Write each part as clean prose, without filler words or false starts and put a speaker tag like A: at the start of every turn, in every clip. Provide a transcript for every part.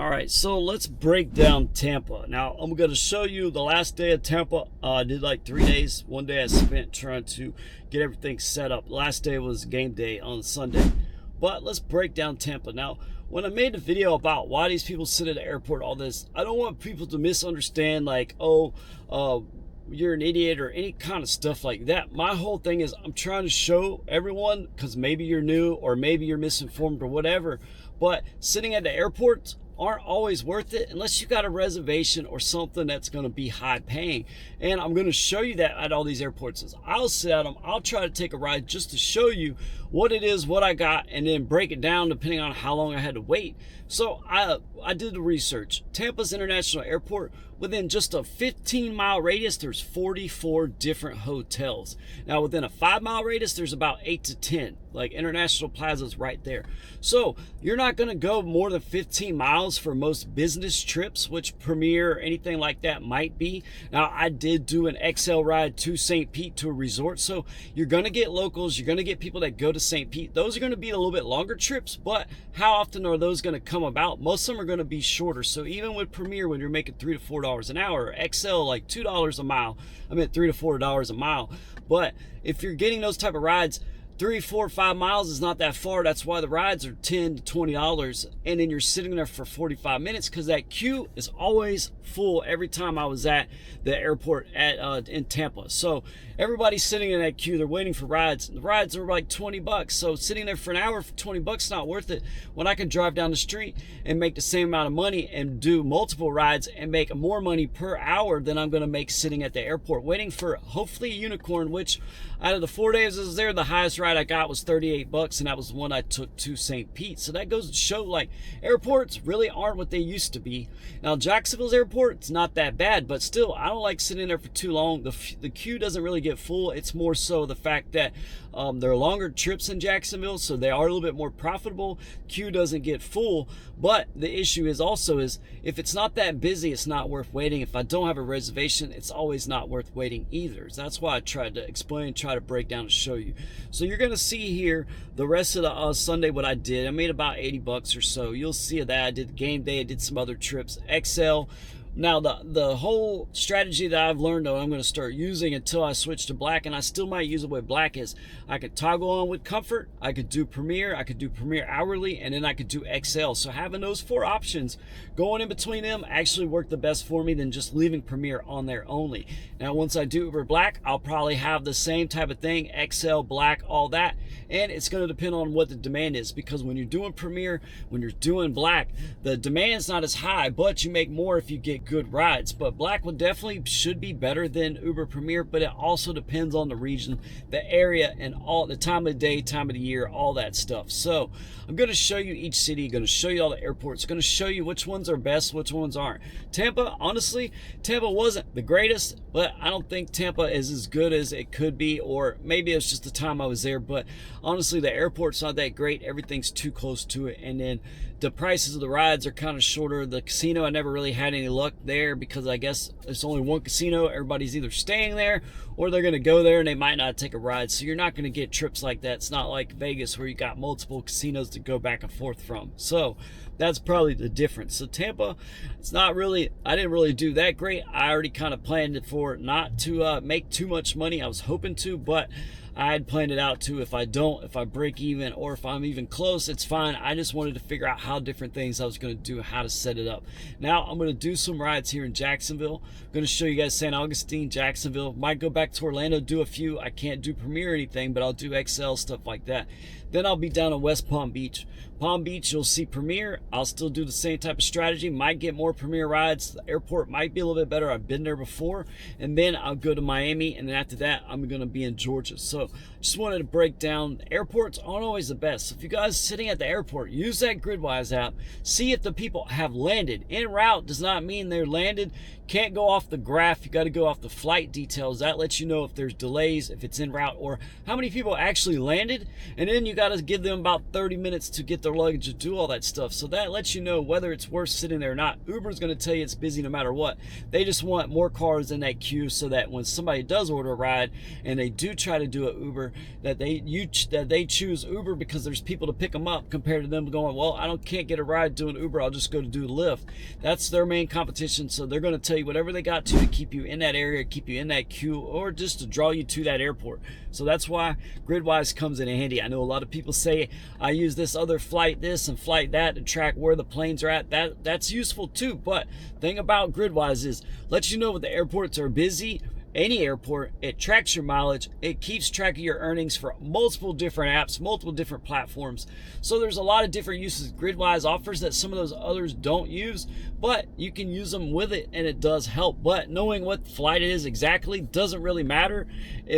A: All right, so let's break down Tampa. Now, I'm going to show you the last day of Tampa. I did like 3 days. One day I spent trying to get everything set up. Last day was game day on Sunday. But let's break down Tampa. Now, when I made a video about why these people sit at the airport, all this, I don't want people to misunderstand like, you're an idiot or any kind of stuff like that. My whole thing is I'm trying to show everyone, because maybe you're new or maybe you're misinformed or whatever, but sitting at the airports aren't always worth it unless you got a reservation or something that's going to be high paying. And I'm going to show you that at all these airports. I'll sit at them, I'll try to take a ride just to show you what it is, what I got, and then break it down depending on how long I had to wait. So I did the research. Tampa's International Airport, within just a 15-mile radius, there's 44 different hotels. Now, within a 5-mile radius, there's about 8 to 10, like International Plaza's right there. So you're not going to go more than 15 miles for most business trips, which Premier or anything like that might be. Now, I did do an XL ride to St. Pete to a resort, so you're going to get locals, you're going to get people that go to St. Pete. Those are going to be a little bit longer trips, but how often are those going to come about? Most of them are going to be shorter. So even with Premier, when you're making $3 to $4 an hour, XL like $2 a mile, I meant $3 to $4 a mile. But if you're getting those type of rides, 3, 4, 5 miles is not that far. That's why the rides are $10 to $20, and then you're sitting there for 45 minutes because that queue is always full every time I was at the airport in Tampa. So everybody's sitting in that queue, they're waiting for rides. The rides are like $20, so sitting there for an hour for $20 is not worth it when I can drive down the street and make the same amount of money and do multiple rides and make more money per hour than I'm going to make sitting at the airport waiting for hopefully a unicorn, which out of the 4 days I was there, the highest ride I got was $38, and that was the one I took to St. Pete. So that goes to show like airports really aren't what they used to be. Now Jacksonville's airport, it's not that bad, but still I don't like sitting there for too long. The queue doesn't really get full. It's more so the fact that there are longer trips in Jacksonville, so they are a little bit more profitable. Queue doesn't get full, but the issue is also is if it's not that busy, it's not worth waiting. If I don't have a reservation, it's always not worth waiting either. So that's why I tried to explain, try to break down and show you. So you're going to see here the rest of the Sunday what I did. I made about $80 or so. You'll see that I did game day, I did some other trips, XL. Now the whole strategy that I've learned, though, I'm going to start using until I switch to black, and I still might use it with black, is I could toggle on with comfort, I could do Premier, I could do Premier hourly, and then I could do XL. So having those 4 options going in between them actually worked the best for me than just leaving Premier on there only. Now once I do Uber Black, I'll probably have the same type of thing, XL, black, all that, and it's going to depend on what the demand is, because when you're doing Premier, when you're doing black, the demand's not as high, but you make more if you get good rides. But black would definitely should be better than Uber Premier, but it also depends on the region, the area, and all the time of day, time of the year, all that stuff. So I'm going to show you each city, going to show you all the airports, going to show you which ones are best, which ones aren't. Tampa, honestly, Tampa wasn't the greatest, but I don't think Tampa is as good as it could be, or maybe it's just the time I was there. But honestly, the airport's not that great. Everything's too close to it, and then the prices of the rides are kind of shorter. The casino, I never really had any luck there because I guess it's only one casino. Everybody's either staying there or they're going to go there and they might not take a ride. So you're not going to get trips like that. It's not like Vegas where you got multiple casinos to go back and forth from. So that's probably the difference. So Tampa, it's not really, I didn't really do that great. I already kind of planned it for not to make too much money. I was hoping to, but I had planned it out too. If I break even, or if I'm even close, it's fine. I just wanted to figure out how different things I was going to do, how to set it up. Now I'm going to do some rides here in Jacksonville. I'm going to show you guys St. Augustine, Jacksonville. Might go back to Orlando, do a few. I can't do Premier or anything, but I'll do XL, stuff like that. Then I'll be down in West Palm Beach. Palm Beach, you'll see Premier. I'll still do the same type of strategy. Might get more Premier rides. The airport might be a little bit better. I've been there before. And then I'll go to Miami, and then after that, I'm going to be in Georgia. So just wanted to break down. Airports aren't always the best. So if you guys sitting at the airport, use that Gridwise app. See if the people have landed. En route does not mean they're landed. Can't go off the graph. You got to go off the flight details. That lets you know if there's delays, if it's en route, or how many people actually landed. And then you got to give them about 30 minutes to get their luggage to do all that stuff. So that lets you know whether it's worth sitting there or not. Uber's going to tell you it's busy no matter what. They just want more cars in that queue so that when somebody does order a ride and they do try to do an Uber, that they choose Uber because there's people to pick them up, compared to them going, well, can't get a ride doing Uber, I'll just go to do Lyft. That's their main competition. So they're going to tell you whatever they got to keep you in that area, keep you in that queue, or just to draw you to that airport. So that's why Gridwise comes in handy. I know a lot of people say I use this other flight this and flight that to track where the planes are at. That's useful too, but thing about Gridwise is lets you know when the airports are busy. Any airport, it tracks your mileage, it keeps track of your earnings for multiple different apps, multiple different platforms. So there's a lot of different uses Gridwise offers that some of those others don't use, but you can use them with it and it does help. But knowing what flight it is exactly doesn't really matter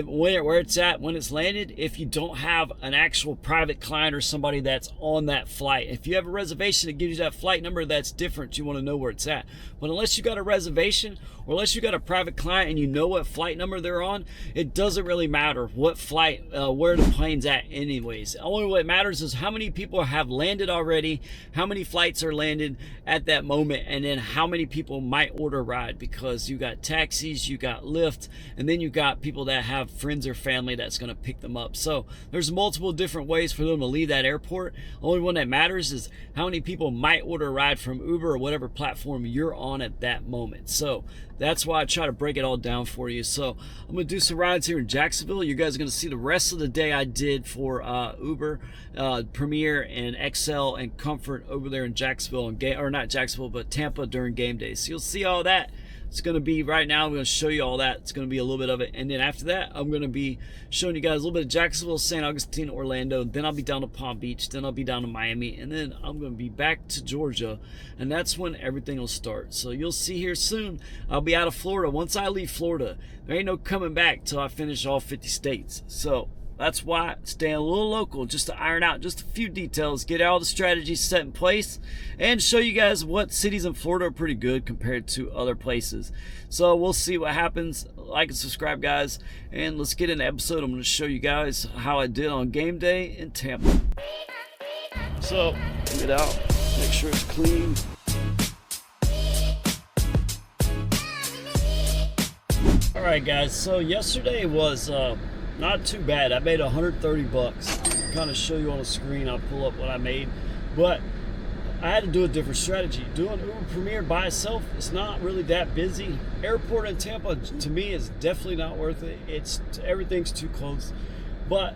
A: where it's at, when it's landed, if you don't have an actual private client or somebody that's on that flight. If you have a reservation that gives you that flight number, that's different. You want to know where it's at. But unless you got a reservation or unless you got a private client and you know what flight number they're on, it doesn't really matter what flight, where the plane's at anyways. Only what matters is how many people have landed already, how many flights are landed at that moment, and then how many people might order a ride, because you got taxis, you got Lyft, and then you got people that have friends or family that's going to pick them up. So there's multiple different ways for them to leave that airport. Only one that matters is how many people might order a ride from Uber or whatever platform you're on at that moment. So that's why I try to break it all down for you. So I'm going to do some rides here in Jacksonville. You guys are going to see the rest of the day I did for Uber, Premier, and XL and Comfort over there in Jacksonville, or not Jacksonville, but Tampa during game day. So you'll see all that. It's going to be right now. I'm going to show you all that. It's going to be a little bit of it. And then after that, I'm going to be showing you guys a little bit of Jacksonville, St. Augustine, Orlando. Then I'll be down to Palm Beach. Then I'll be down to Miami. And then I'm going to be back to Georgia. And that's when everything will start. So you'll see here soon. I'll be out of Florida. Once I leave Florida, there ain't no coming back till I finish all 50 states. So that's why staying a little local, just to iron out just a few details, get all the strategies set in place, and show you guys what cities in Florida are pretty good compared to other places. So we'll see what happens. Like and subscribe, guys, and let's get in the episode. I'm going to show you guys how I did on game day in Tampa. So get out, make sure it's clean. All right, guys. So yesterday was not too bad. I made 130 bucks. Kind of show you on the screen. I'll pull up what I made, but I had to do a different strategy. Doing Uber Premier by itself, it's not really that busy. Airport in Tampa to me is definitely not worth it. Everything's too close. But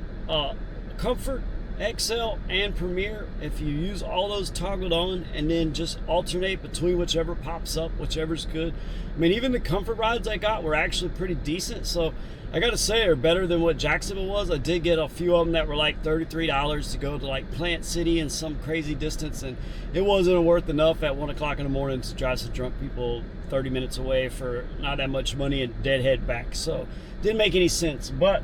A: Comfort, XL, and Premier, if you use all those toggled on and then just alternate between whichever pops up, whichever's good. I mean, even the Comfort rides I got were actually pretty decent. So I gotta say, they're better than what Jacksonville was. I did get a few of them that were like $33 to go to like Plant City and some crazy distance, and it wasn't worth enough at 1 o'clock in the morning to drive some drunk people 30 minutes away for not that much money and deadhead back. So didn't make any sense. But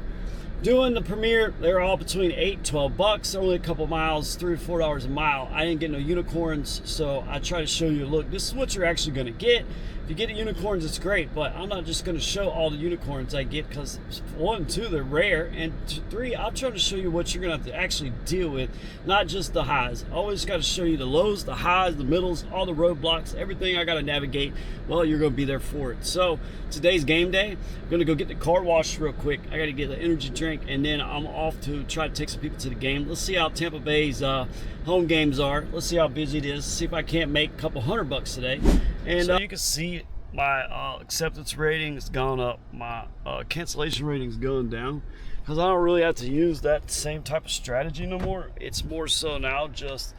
A: doing the Premier, they're all between $8 and $12. Only a couple miles, $3 or $4 a mile. I didn't get no unicorns, so I try to show you, look, this is what you're actually gonna get. If you get unicorns, it's great, but I'm not just going to show all the unicorns I get, because 1, 2, they're rare, and 3, I'm trying to show you what you're going to have to actually deal with, not just the highs. Always got to show you the lows, the highs, the middles, all the roadblocks, everything I got to navigate. Well, you're going to be there for it. So today's game day. I'm going to go get the car washed real quick. I got to get the energy drink, and then I'm off to try to take some people to the game. Let's see how Tampa Bay's home games are. Let's see how busy it is. See if I can't make a couple $100 today. And so you can see my acceptance rating has gone up. My cancellation rating's going down, because I don't really have to use that same type of strategy no more. It's more so now just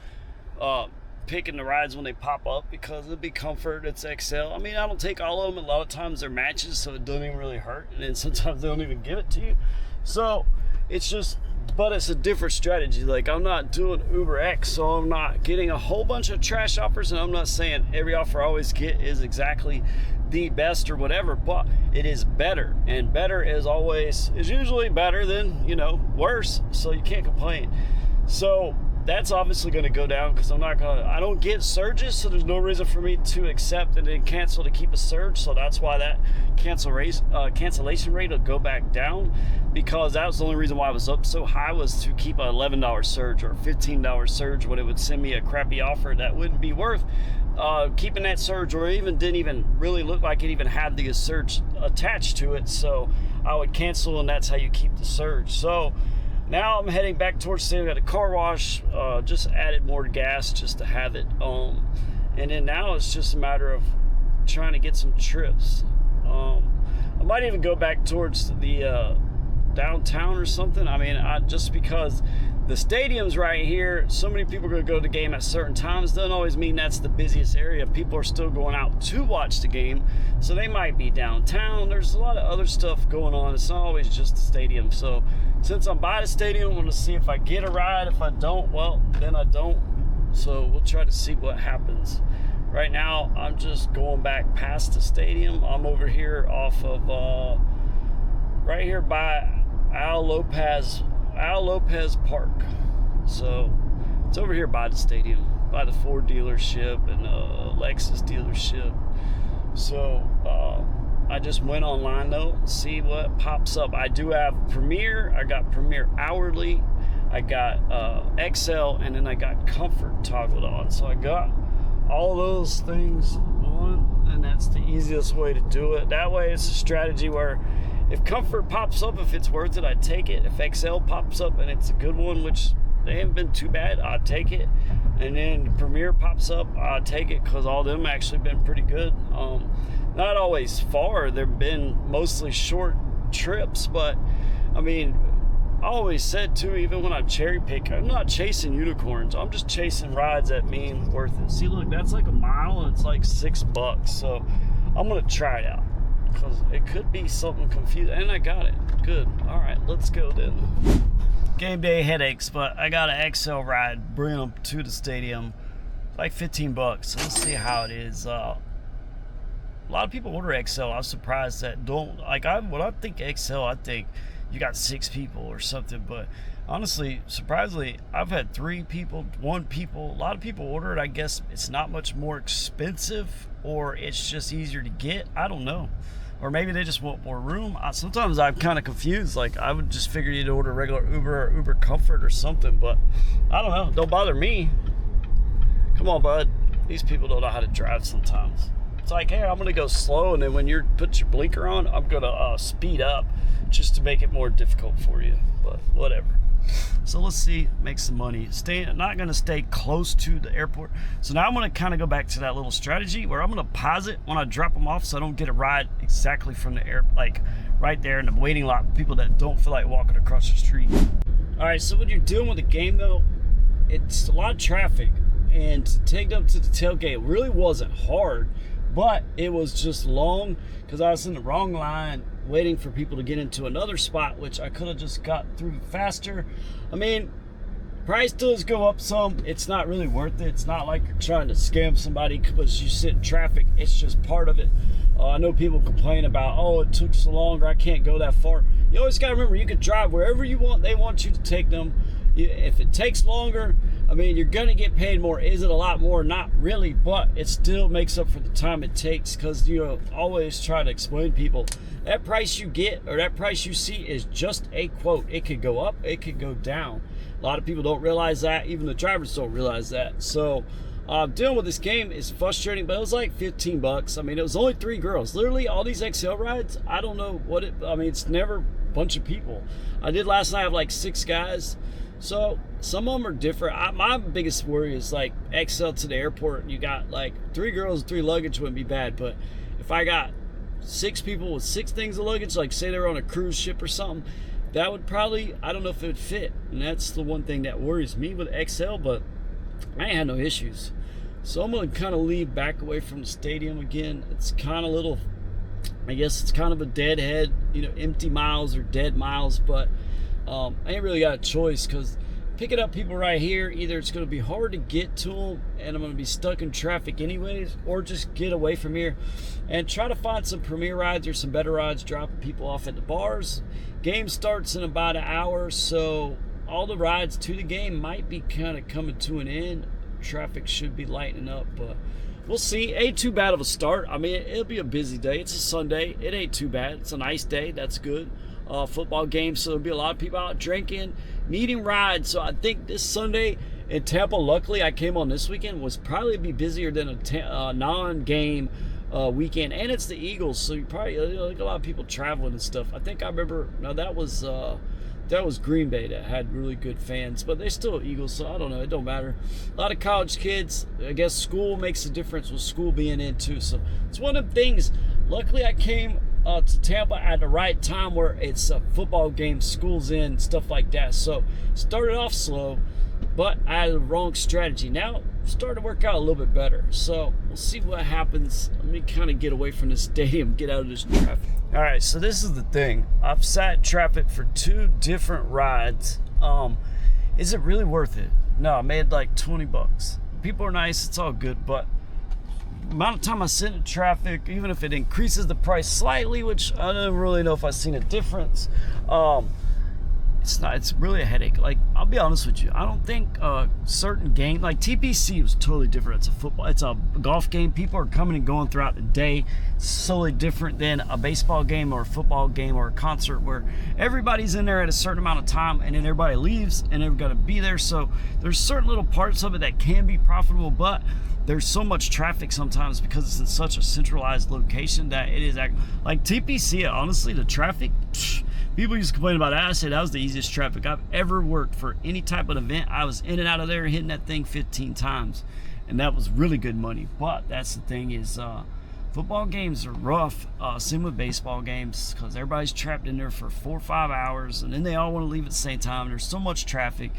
A: picking the rides when they pop up, because it'd be Comfort, it's XL. I mean, I don't take all of them. A lot of times they're matches, so it doesn't even really hurt, and then sometimes they don't even give it to you. So it's just, but it's a different strategy. Like, I'm not doing Uber X, so I'm not getting a whole bunch of trash offers, and I'm not saying every offer I always get is exactly the best or whatever, but it is better, and better is usually better than, worse, so you can't complain. So that's obviously going to go down because I don't get surges, so there's no reason for me to accept and then cancel to keep a surge. So that's why that cancellation rate will go back down, because that was the only reason why I was up so high, was to keep an $11 surge or a $15 surge when it would send me a crappy offer that wouldn't be worth keeping that surge, or even didn't even really look like it even had the surge attached to it. So I would cancel, and that's how you keep the surge. So now I'm heading back towards the stadium. Got a car wash, just added more gas just to have it. And then now it's just a matter of trying to get some trips. I might even go back towards the downtown or something. I mean, just because the stadium's right here, so many people are going to go to the game at certain times. Doesn't always mean that's the busiest area. People are still going out to watch the game, so they might be downtown. There's a lot of other stuff going on. It's not always just the stadium. So since I'm by the stadium, I'm going to see if I get a ride. If I don't, well, then I don't. So we'll try to see what happens. Right now, I'm just going back past the stadium. I'm over here off of, right here by Al Lopez Park. So it's over here by the stadium, by the Ford dealership and Lexus dealership. So I just went online though, see what pops up. I do have Premier. I got Premier hourly. I got XL, and then I got Comfort toggled on. So I got all those things on, and that's the easiest way to do it. That way it's a strategy where if Comfort pops up, if it's worth it, I take it. If XL pops up and it's a good one, which they haven't been too bad, I'll take it. And then Premier pops up, I'll take it, because all of them actually been pretty good. Not always far. They've been mostly short trips, but I mean, I always said too, even when I cherry pick, I'm not chasing unicorns. I'm just chasing rides that mean worth it. See, look, that's like a mile and it's like $6. So I'm going to try it out, because it could be something confusing. And I got it. Good. All right, let's go then. Game day headaches, but I got an XL ride, bring them to the stadium. Like $15. So let's see how it is. A lot of people order XL. I was surprised that don't. Like, when I think XL, I think you got 6 people or something. But honestly, surprisingly, I've had 3 people, 1 people. A lot of people order it. I guess it's not much more expensive, or it's just easier to get. I don't know. Or maybe they just want more room. Sometimes I'm kind of confused. Like, I would just figure you'd order regular Uber or Uber Comfort or something. But I don't know. Don't bother me. Come on, bud. These people don't know how to drive sometimes. It's like, hey, I'm going to go slow, and then when you put your blinker on, I'm going to speed up just to make it more difficult for you. But whatever. So let's see, make some money. Not going to stay close to the airport. So now I'm going to kind of go back to that little strategy where I'm going to pause it when I drop them off, so I don't get a ride exactly from the air, like right there in the waiting lot. People that don't feel like walking across the street. All right, so when you're dealing with a game though, it's a lot of traffic, and to take them to the tailgate really wasn't hard, but it was just long because I was in the wrong line waiting for people to get into another spot, which I could have just got through faster. I mean, price does go up some. It's not really worth it. It's not like you're trying to scam somebody because you sit in traffic. It's just part of it. I know people complain about, oh, it took so long, or I can't go that far. You always got to remember, you can drive wherever you want. They want you to take them. If it takes longer, I mean, you're going to get paid more. Is it a lot more? Not really, but it still makes up for the time it takes, because you always try to explain to people that price you get or that price you see is just a quote. It could go up, it could go down. A lot of people don't realize that. Even the drivers don't realize that. So dealing with this game is frustrating, but it was like $15. I mean, it was only 3 girls. Literally, all these XL rides, I don't know what it, I mean, it's never a bunch of people. I did last night have like 6 guys. So some of them are different. My biggest worry is like XL to the airport. You got like 3 girls and 3 luggage wouldn't be bad. But if I got 6 people with 6 things of luggage, like say they're on a cruise ship or something, that would probably, I don't know if it would fit. And that's the one thing that worries me with XL, but I ain't had no issues. So I'm going to kind of leave back away from the stadium again. It's kind of little, I guess it's kind of a deadhead, empty miles or dead miles, but I ain't really got a choice, because picking up people right here, either it's going to be hard to get to them and I'm going to be stuck in traffic anyways, or just get away from here and try to find some Premier rides or some better rides, dropping people off at the bars. Game starts in about an hour, so all the rides to the game might be kind of coming to an end. Traffic should be lightening up, but we'll see. Ain't too bad of a start. I mean, it'll be a busy day. It's a Sunday. It ain't too bad. It's a nice day. That's good. Football game, so there'll be a lot of people out drinking, needing rides. So I think this Sunday in Tampa, luckily I came on this weekend, was probably be busier than a non-game weekend. And it's the Eagles, so you probably like a lot of people traveling and stuff. I think I remember, no, that was Green Bay that had really good fans, but they still Eagles, so I don't know. It don't matter. A lot of college kids. I guess school makes a difference with school being in too. So it's one of the things. Luckily, I came to Tampa at the right time where it's a football game, school's in, stuff like that. So started off slow, but I had the wrong strategy. Now started to work out a little bit better. So we'll see what happens. Let me kind of get away from the stadium, get out of this traffic. All right, so this is the thing. I've sat in traffic for 2 different rides. Is it really worth it? No, I made like $20. People are nice, it's all good, but the amount of time I sit in traffic, even if it increases the price slightly, which I don't really know if I've seen a difference, it's really a headache. Like, I'll be honest with you, I don't think certain game like TPC was totally different. It's a golf game. People are coming and going throughout the day. It's totally different than a baseball game or a football game or a concert where everybody's in there at a certain amount of time and then everybody leaves and they're going to be there. So there's certain little parts of it that can be profitable, but there's so much traffic sometimes because it's in such a centralized location that it is like TPC. Honestly, the traffic, people used to complain about that. I said that was the easiest traffic I've ever worked for any type of event. I was in and out of there hitting that thing 15 times, and that was really good money. But that's the thing is, football games are rough. Same with baseball games because everybody's trapped in there for 4 or 5 hours, and then they all want to leave at the same time. There's so much traffic.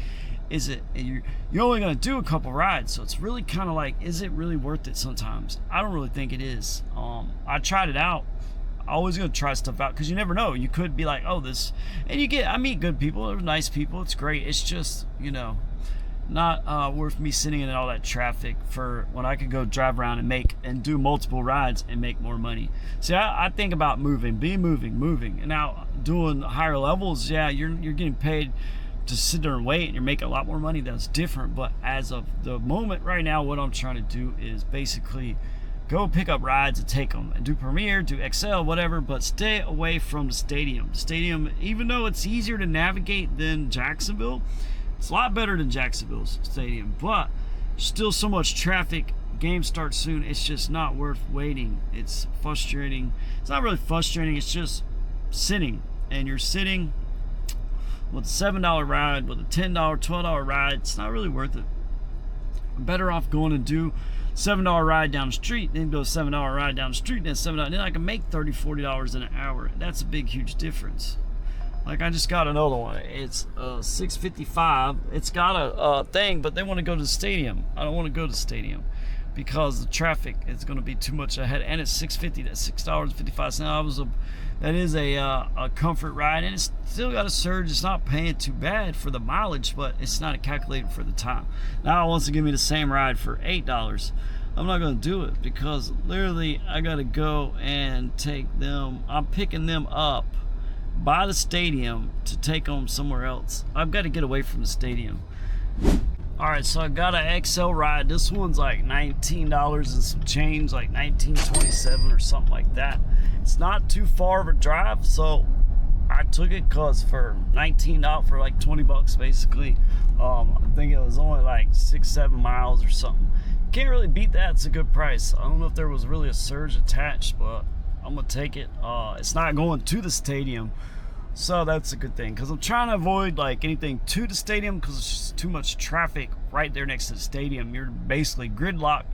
A: You're only going to do a couple rides, so it's really kind of like, is it really worth it sometimes? I don't really think it is. I tried it out. Always going to try stuff out because you never know. You could be like, oh, this, and I meet good people. They're nice people. It's great. It's just, not worth me sitting in all that traffic for when I could go drive around and do multiple rides and make more money. See, I think about moving, and now doing higher levels. Yeah, you're getting paid to sit there and wait, and you're making a lot more money. That's different. But as of the moment right now, what I'm trying to do is basically go pick up rides and take them and do Premiere, do XL, whatever, but stay away from the stadium. The stadium, even though it's easier to navigate than Jacksonville, it's a lot better than Jacksonville's stadium, but still so much traffic. Game starts soon. It's just not worth waiting. It's frustrating. It's not really frustrating. It's just sitting, and you're sitting with a $7 ride, with a $10, $12 ride. It's not really worth it. I'm better off going and do $7 ride down the street, then go $7 ride down the street, then $7. Then I can make $30, $40 in an hour. That's a big, huge difference. Like I just got another one. It's $6.55. It's got a thing, but they want to go to the stadium. I don't want to go to the stadium because the traffic is going to be too much ahead, and it's $6.50. That's $6.55. That is a comfort ride, and it's still got a surge. It's not paying too bad for the mileage, but it's not calculated for the time. Now it wants to give me the same ride for $8. I'm not going to do it because literally I got to go and take them. I'm picking them up by the stadium to take them somewhere else. I've got to get away from the stadium. All right, so I got an XL ride. This one's like $19 and some change, like $19.27 or something like that. It's not too far of a drive, so I took it because for $19 for like $20 basically. I think it was only like 6-7 miles or something. Can't really beat that. It's a good price. I don't know if there was really a surge attached, but I'm gonna take it. It's not going to the stadium, so that's a good thing because I'm trying to avoid like anything to the stadium because it's just too much traffic right there next to the stadium. You're basically gridlocked.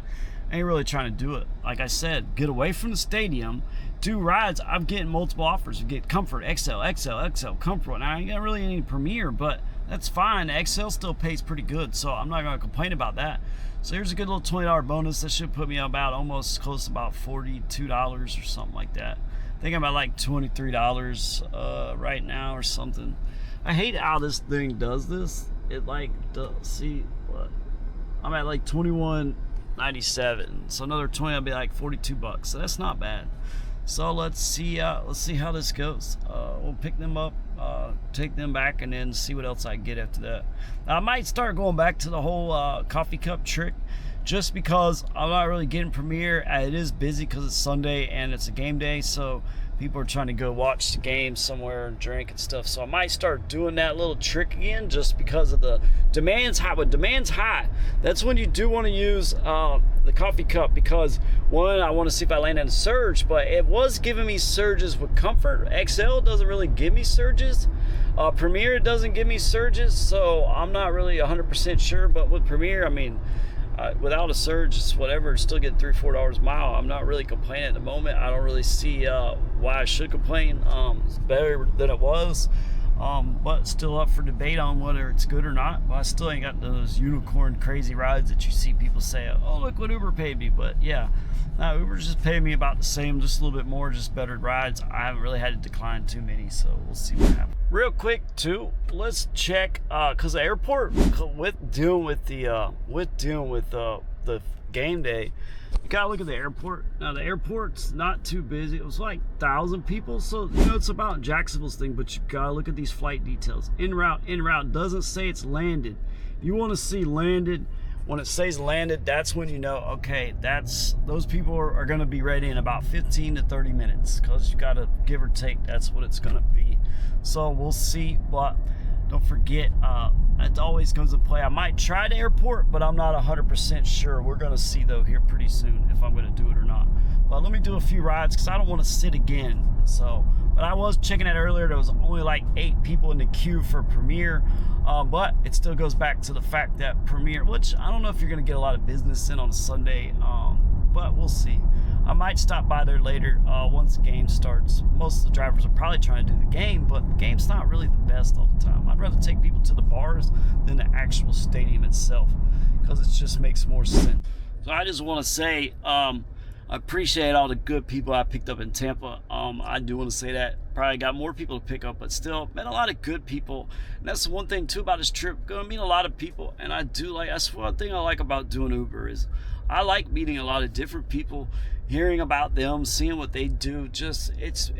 A: Ain't really trying to do it. Like I said, get away from the stadium. Do rides. I'm getting multiple offers. You get Comfort, XL, Comfort. Now I ain't got really any Premiere, but that's fine. The XL still pays pretty good, so I'm not gonna complain about that. So here's a good little $20 bonus. That should put me about almost close to about $42 or something like that. I think I'm at like $23 right now or something. I hate how this thing does this. It like does, see what? I'm at like $21.97. So another 20, I'll be like $42. So that's not bad. So let's see how this goes. We'll pick them up, take them back, and then see what else I get after that. I might start going back to the whole coffee cup trick, just because I'm not really getting Premiere. It is busy because it's Sunday and it's a game day, so people are trying to go watch the game somewhere and drink and stuff. So I might start doing that little trick again, just because of the demand's high. When demand's high, that's when you do want to use the coffee cup, because one, I want to see if I land in a surge, but it was giving me surges with Comfort. XL doesn't really give me surges. Premiere doesn't give me surges, so I'm not really 100% sure. But with Premiere, I mean, without a surge, it's whatever. Still get $3-4 a mile. I'm not really complaining at the moment. I don't really see why I should complain. It's better than it was, but still up for debate on whether it's good or not. But I still ain't got those unicorn crazy rides that you see people say, oh, look what Uber paid me. But yeah, no, Uber just paid me about the same, just a little bit more, just better rides. I haven't really had to decline too many, so we'll see what happens. Real quick too, let's check, because the airport, with dealing with the game day, you gotta look at the airport. Now the airport's not too busy. It was like 1,000 people, so you know it's about Jacksonville's thing, but you gotta look at these flight details. En route doesn't say it's landed. You want to see landed. When it says landed, that's when you know, okay, those people are going to be ready in about 15 to 30 minutes, because you got to give or take, that's what it's going to be. So we'll see, but don't forget, it always comes into play. I might try the airport, but I'm not 100% sure. We're going to see, though, here pretty soon if I'm going to do it or not. But let me do a few rides, because I don't want to sit again. So, but I was checking it earlier. There was only like 8 people in the queue for Premiere. But it still goes back to the fact that Premiere, which I don't know if you're going to get a lot of business in on a Sunday, but we'll see. I might stop by there later once the game starts. Most of the drivers are probably trying to do the game, but the game's not really the best all the time. I'd rather take people to the bars than the actual stadium itself, because it just makes more sense. So I just want to say, I appreciate all the good people I picked up in Tampa. I do want to say that. Probably got more people to pick up, but still met a lot of good people. And that's the one thing too about this trip. Going to meet a lot of people, and I do like. That's one thing I like about doing Uber is I like meeting a lot of different people, hearing about them, seeing what they do. Just it's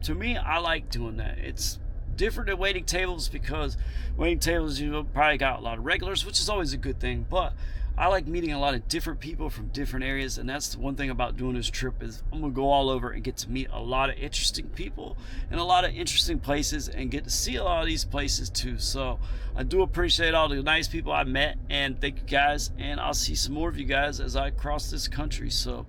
A: to me, I like doing that. It's different than waiting tables, because waiting tables you probably got a lot of regulars, which is always a good thing, but I like meeting a lot of different people from different areas, and that's the one thing about doing this trip is I'm going to go all over and get to meet a lot of interesting people and a lot of interesting places and get to see a lot of these places too. So I do appreciate all the nice people I met, and thank you guys, and I'll see some more of you guys as I cross this country. So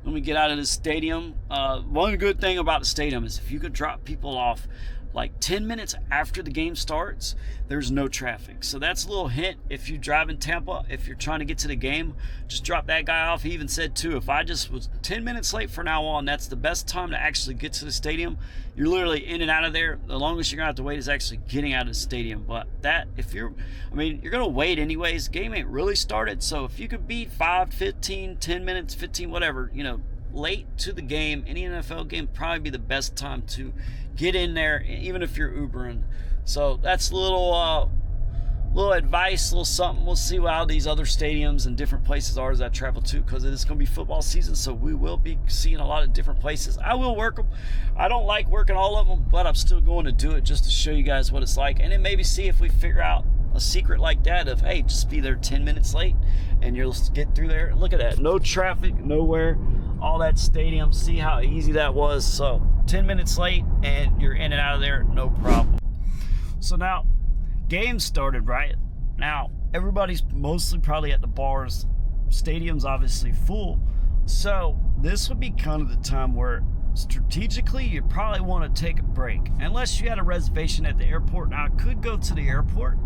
A: let me get out of this stadium. One good thing about the stadium is if you could drop people off like 10 minutes after the game starts, there's no traffic. So that's a little hint. If you drive in Tampa, if you're trying to get to the game, just drop that guy off. He even said too, if I just was 10 minutes late from now on, that's the best time to actually get to the stadium. You're literally in and out of there. The longest you're gonna have to wait is actually getting out of the stadium. But that, you're gonna wait anyways. The game ain't really started. So if you could be 5, 15, 10 minutes, 15, whatever, late to the game, any NFL game, probably be the best time to get in there, even if you're Ubering. So that's a little advice, little something. We'll see how these other stadiums and different places are as I travel to, because it is going to be football season, so we will be seeing a lot of different places. I will work them. I don't like working all of them, but I'm still going to do it just to show you guys what it's like, and then maybe see if we figure out a secret like that of, hey, just be there 10 minutes late and you'll get through there. Look at that, no traffic nowhere, all that stadium. See how easy that was. So 10 minutes late and you're in and out of there, no problem. So now game started, right? Now everybody's mostly probably at the bars. Stadium's obviously full, so this would be kind of the time where strategically you probably want to take a break, unless you had a reservation at the airport. Now I could go to the airport,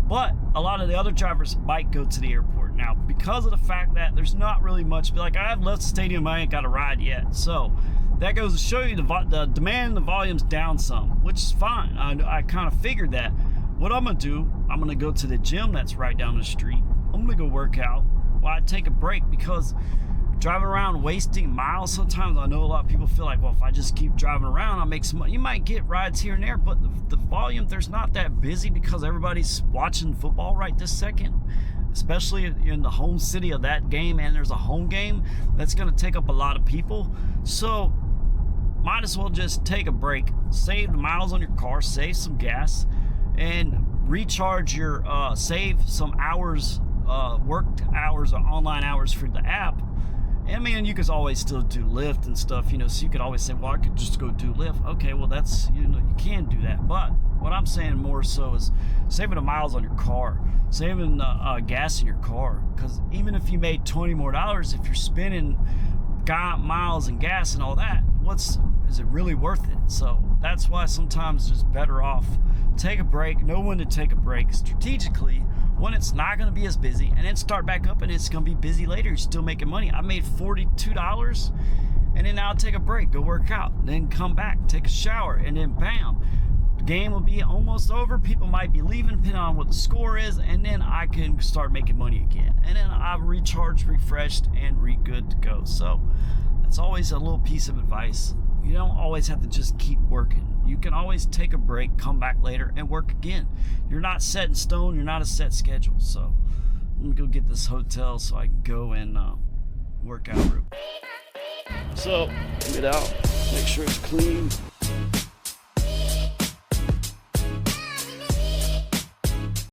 A: but a lot of the other drivers might go to the airport now, because of the fact that there's not really much. Like, I have left the stadium, I ain't got a ride yet. So that goes to show you the demand, the volume's down some, which is fine. I kind of figured that. What I'm gonna do, I'm gonna go to the gym that's right down the street. I'm gonna go work out while I take a break, because driving around wasting miles sometimes, I know a lot of people feel like, well, if I just keep driving around, I'll make some money. You might get rides here and there, but the volume, there's not that busy, because everybody's watching football right this second, especially in the home city of that game, and there's a home game that's going to take up a lot of people. So might as well just take a break, save the miles on your car, save some gas, and recharge your save some hours, worked hours or online hours for the app. I mean, you could always still do Lyft and stuff, you know, so you could always say, well, I could just go do Lyft. Okay, well, that's, you know, you can do that. But what I'm saying more so is saving the miles on your car, saving gas in your car. Because even if you made $20 more, if you're spending miles and gas and all that, is it really worth it? So that's why sometimes it's better off take a break, know when to take a break strategically when it's not going to be as busy, and then start back up and it's going to be busy later. You're still making money. I made $42, and then I'll take a break, go work out, then come back, take a shower, and then bam, the game will be almost over. People might be leaving depending on what the score is, and then I can start making money again, and then I've recharged, refreshed, and good to go. So that's always a little piece of advice. You don't always have to just keep working. You can always take a break, come back later, and work again. You're not set in stone. You're not a set schedule. So let me go get this hotel so I can go and work out. So get out, make sure it's clean.